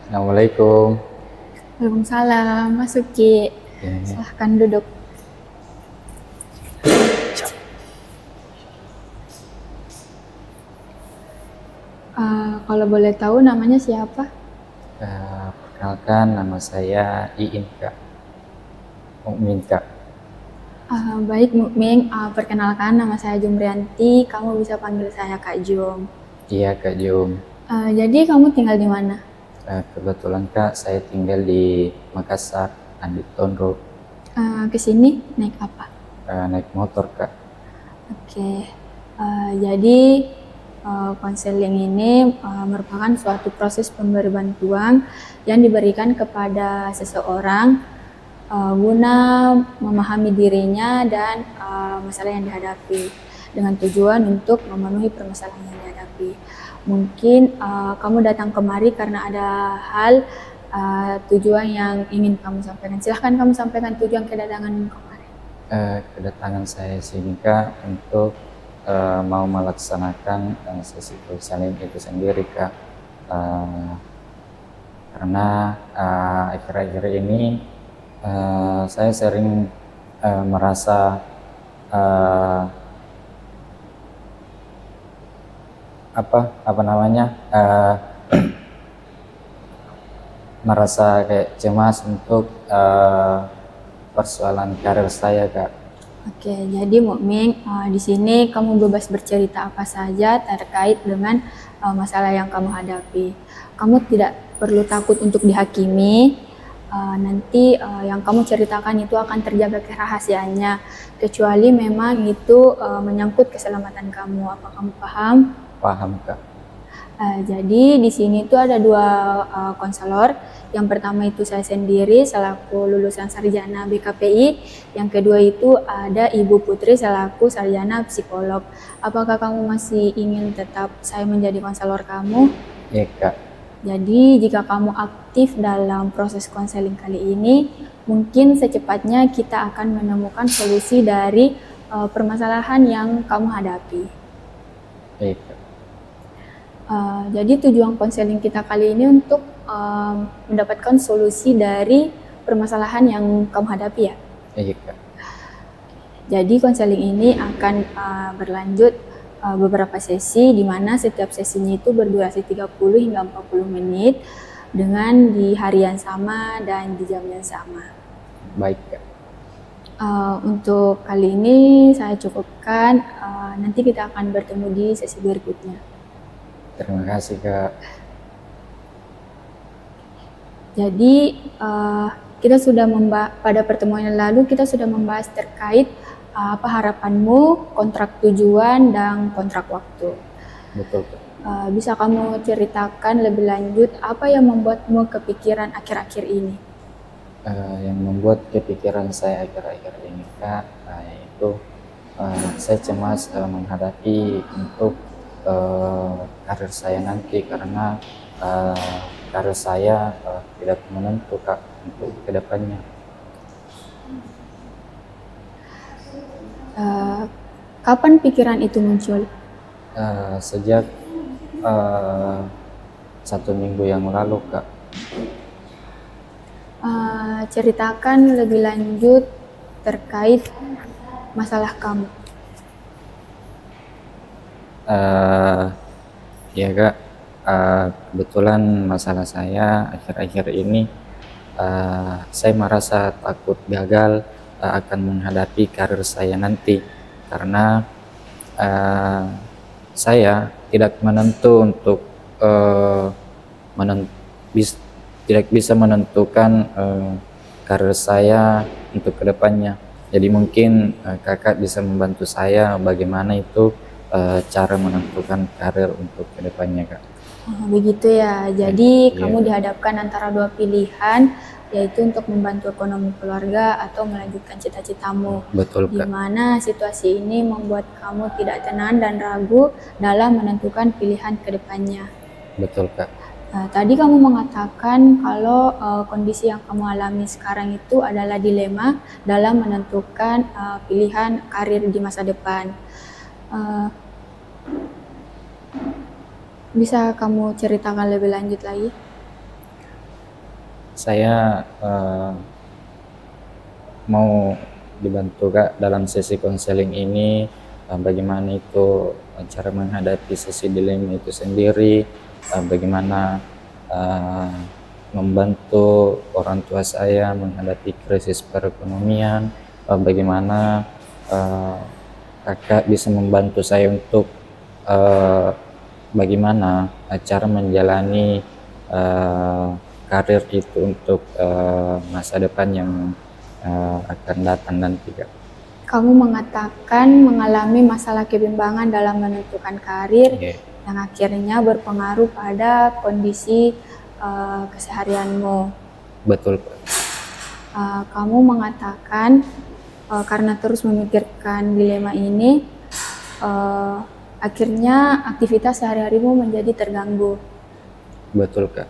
Assalamualaikum. Waalaikumsalam, masuk Ki. Ya, Silahkan duduk. Kalau boleh tahu namanya siapa? perkenalkan nama saya Iin Kak. Mukmin Kak. Baik Mukmin, perkenalkan nama saya Jumrianti. Kamu bisa panggil saya Kak Jum. Iya Kak Jum. Jadi kamu tinggal di mana? Kebetulan Kak saya tinggal di Makassar, Andi Tondro. Kesini naik apa? Naik motor Kak. Oke, jadi konseling ini merupakan suatu proses pemberi bantuan yang diberikan kepada seseorang guna memahami dirinya dan masalah yang dihadapi dengan tujuan untuk memenuhi permasalahan yang dihadapi. Mungkin kamu datang kemari karena ada hal tujuan yang ingin kamu sampaikan. Silahkan kamu sampaikan tujuan kedatangan kemari. Kedatangan saya sini Kak untuk mau melaksanakan sesi konseling itu sendiri Kak. Karena akhir-akhir ini saya sering merasa merasa kayak cemas untuk persoalan karir saya Kak. Oke, jadi Mukmin, di sini kamu bebas bercerita apa saja terkait dengan masalah yang kamu hadapi. Kamu tidak perlu takut untuk dihakimi. Nanti yang kamu ceritakan itu akan terjaga kerahasiaannya, kecuali memang itu menyangkut keselamatan kamu. Apa kamu paham? Paham Kak. Jadi di sini tuh ada dua konselor. Yang pertama itu saya sendiri selaku lulusan sarjana BKPI. Yang kedua itu ada Ibu Putri selaku sarjana psikolog. Apakah kamu masih ingin tetap saya menjadi konselor kamu? Iya Kak. Jadi jika kamu aktif dalam proses konseling kali ini, mungkin secepatnya kita akan menemukan solusi dari permasalahan yang kamu hadapi. Iya Kak. Jadi tujuan konseling kita kali ini untuk mendapatkan solusi dari permasalahan yang kamu hadapi ya. Iya Kak. Jadi konseling ini akan berlanjut beberapa sesi, di mana setiap sesinya itu berdurasi 30 hingga 40 menit dengan di hari yang sama dan di jam yang sama. Baik Kak. Untuk kali ini saya cukupkan, nanti kita akan bertemu di sesi berikutnya. Terima kasih Kak. Jadi kita sudah pada pertemuan yang lalu kita sudah membahas terkait apa harapanmu, kontrak tujuan, dan kontrak waktu. Betul Kak. Bisa kamu ceritakan lebih lanjut apa yang membuatmu kepikiran akhir-akhir ini? Yang membuat kepikiran saya akhir-akhir ini Kak, yaitu saya cemas menghadapi untuk karir saya nanti, karena karir saya tidak menentu Kak untuk kedepannya. Kapan pikiran itu muncul? Sejak 1 minggu yang lalu Kak. Ceritakan lebih lanjut terkait masalah kamu. Ya Kak, kebetulan masalah saya akhir-akhir ini, saya merasa takut gagal akan menghadapi karir saya nanti, karena saya tidak menentu untuk tidak bisa menentukan karir saya untuk kedepannya. Jadi mungkin kakak bisa membantu saya bagaimana itu cara menentukan karir untuk kedepannya Kak. Begitu ya, jadi Iya. kamu dihadapkan antara dua pilihan, yaitu untuk membantu ekonomi keluarga atau melanjutkan cita-citamu. Betul Di Kak. mana situasi ini membuat kamu tidak tenang dan ragu dalam menentukan pilihan kedepannya. Betul Kak. Tadi kamu mengatakan kalau kondisi yang kamu alami sekarang itu adalah dilema dalam menentukan pilihan karir di masa depan. Bisa kamu ceritakan lebih lanjut lagi? saya mau dibantu Kak dalam sesi konseling ini, bagaimana itu cara menghadapi sesi dilema itu sendiri, bagaimana membantu orang tua saya menghadapi krisis perekonomian, bagaimana Kakak bisa membantu saya untuk bagaimana cara menjalani karir itu untuk masa depan yang akan datang nanti Kak. Kamu mengatakan mengalami masalah kebimbangan dalam menentukan karir Iya, yang akhirnya berpengaruh pada kondisi keseharianmu. betul Kak. Kamu mengatakan karena terus memikirkan dilema ini, akhirnya aktivitas sehari-harimu menjadi terganggu. Betul Kak.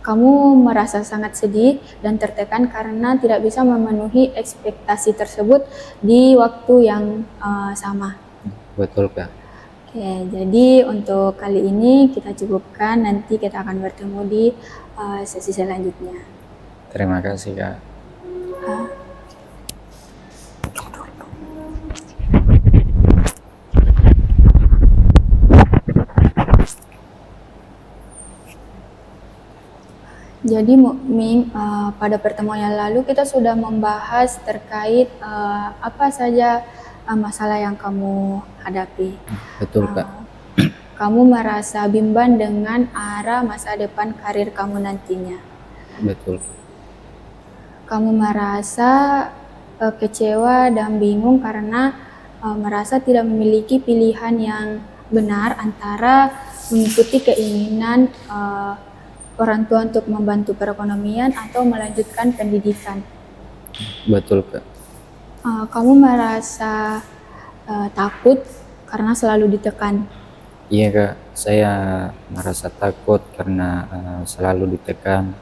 Kamu merasa sangat sedih dan tertekan karena tidak bisa memenuhi ekspektasi tersebut di waktu yang sama. Betul Kak. Oke, jadi untuk kali ini kita cukupkan, nanti kita akan bertemu di sesi selanjutnya. Terima kasih Kak. Jadi Mukmin, pada pertemuan yang lalu kita sudah membahas terkait apa saja masalah yang kamu hadapi. Betul Kak. Kamu merasa bimbang dengan arah masa depan karir kamu nantinya. Betul. Kamu merasa kecewa dan bingung karena merasa tidak memiliki pilihan yang benar antara mengikuti keinginan orang tua untuk membantu perekonomian atau melanjutkan pendidikan. Betul Kak. Kamu merasa takut karena selalu ditekan. Iya Kak, saya merasa takut karena selalu ditekan.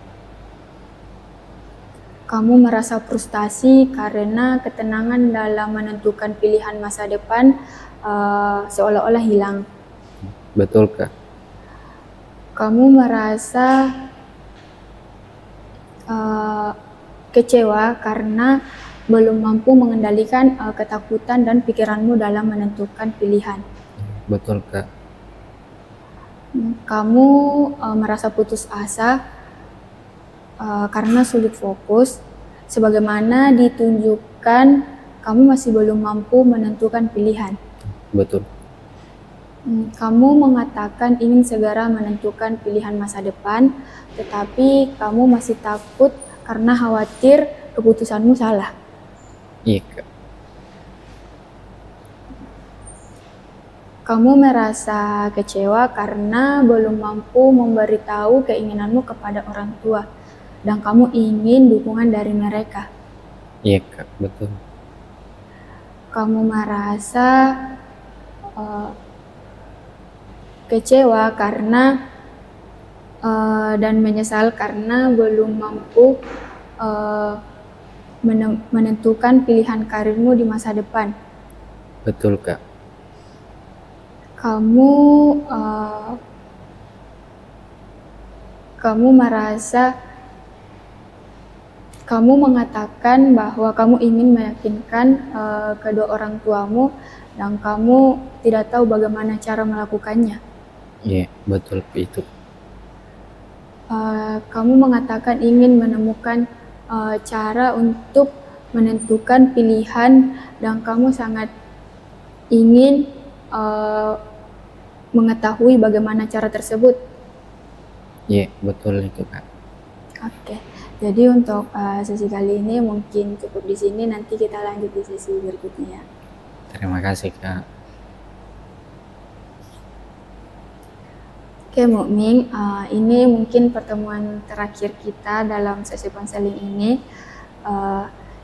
Kamu merasa frustasi karena ketenangan dalam menentukan pilihan masa depan seolah-olah hilang. Betul Kak. Kamu merasa kecewa karena belum mampu mengendalikan ketakutan dan pikiranmu dalam menentukan pilihan. Betul Kak. Kamu merasa putus asa karena sulit fokus, sebagaimana ditunjukkan kamu masih belum mampu menentukan pilihan. Betul. Kamu mengatakan ingin segera menentukan pilihan masa depan, tetapi kamu masih takut karena khawatir keputusanmu salah. Iya Kak. Kamu merasa kecewa karena belum mampu memberitahu keinginanmu kepada orang tua, dan kamu ingin dukungan dari mereka. Iya Kak, betul. Kamu merasa kecewa karena dan menyesal karena belum mampu menentukan pilihan karirmu di masa depan. Betul Kak. Kamu mengatakan bahwa kamu ingin meyakinkan kedua orang tuamu dan kamu tidak tahu bagaimana cara melakukannya. Iya, betul itu. Kamu mengatakan ingin menemukan cara untuk menentukan pilihan dan kamu sangat ingin mengetahui bagaimana cara tersebut. Iya, betul itu Kak. Oke, jadi untuk sesi kali ini mungkin cukup di sini, nanti kita lanjut di sesi berikutnya. Terima kasih Kak. Oke Mukmin, ini mungkin pertemuan terakhir kita dalam sesi konseling ini.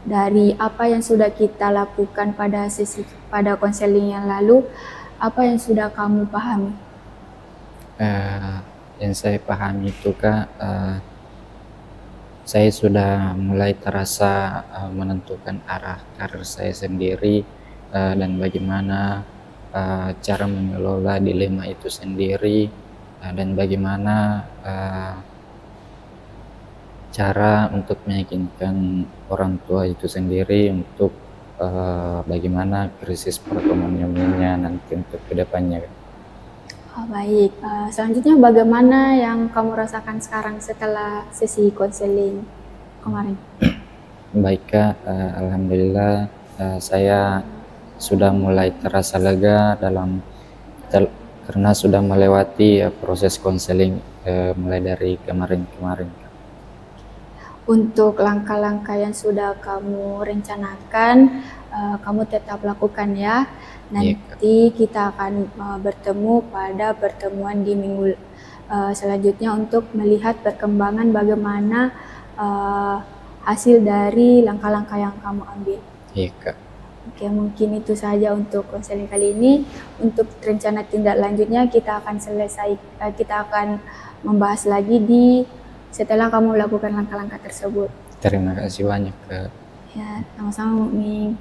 Dari apa yang sudah kita lakukan pada konseling yang lalu, apa yang sudah kamu pahami? Yang saya pahami itu Kak, saya sudah mulai terasa menentukan arah karir saya sendiri, dan bagaimana cara mengelola dilema itu sendiri, dan bagaimana cara untuk meyakinkan orang tua itu sendiri untuk bagaimana krisis perekonomiannya nanti untuk kedepannya. Baik, selanjutnya bagaimana yang kamu rasakan sekarang setelah sesi konseling kemarin? Baik Kak, alhamdulillah saya sudah mulai terasa lega karena sudah melewati proses konseling mulai dari kemarin-kemarin. Untuk langkah-langkah yang sudah kamu rencanakan, kamu tetap lakukan ya. Iya, Kak. Nanti kita akan bertemu pada pertemuan di minggu selanjutnya untuk melihat perkembangan bagaimana hasil dari langkah-langkah yang kamu ambil. Iya Kak. Oke, mungkin itu saja untuk konseling kali ini. Untuk rencana tindak lanjutnya kita akan membahas lagi setelah kamu lakukan langkah-langkah tersebut. Terima kasih banyak Kak. Ya, sama-sama Mukmin.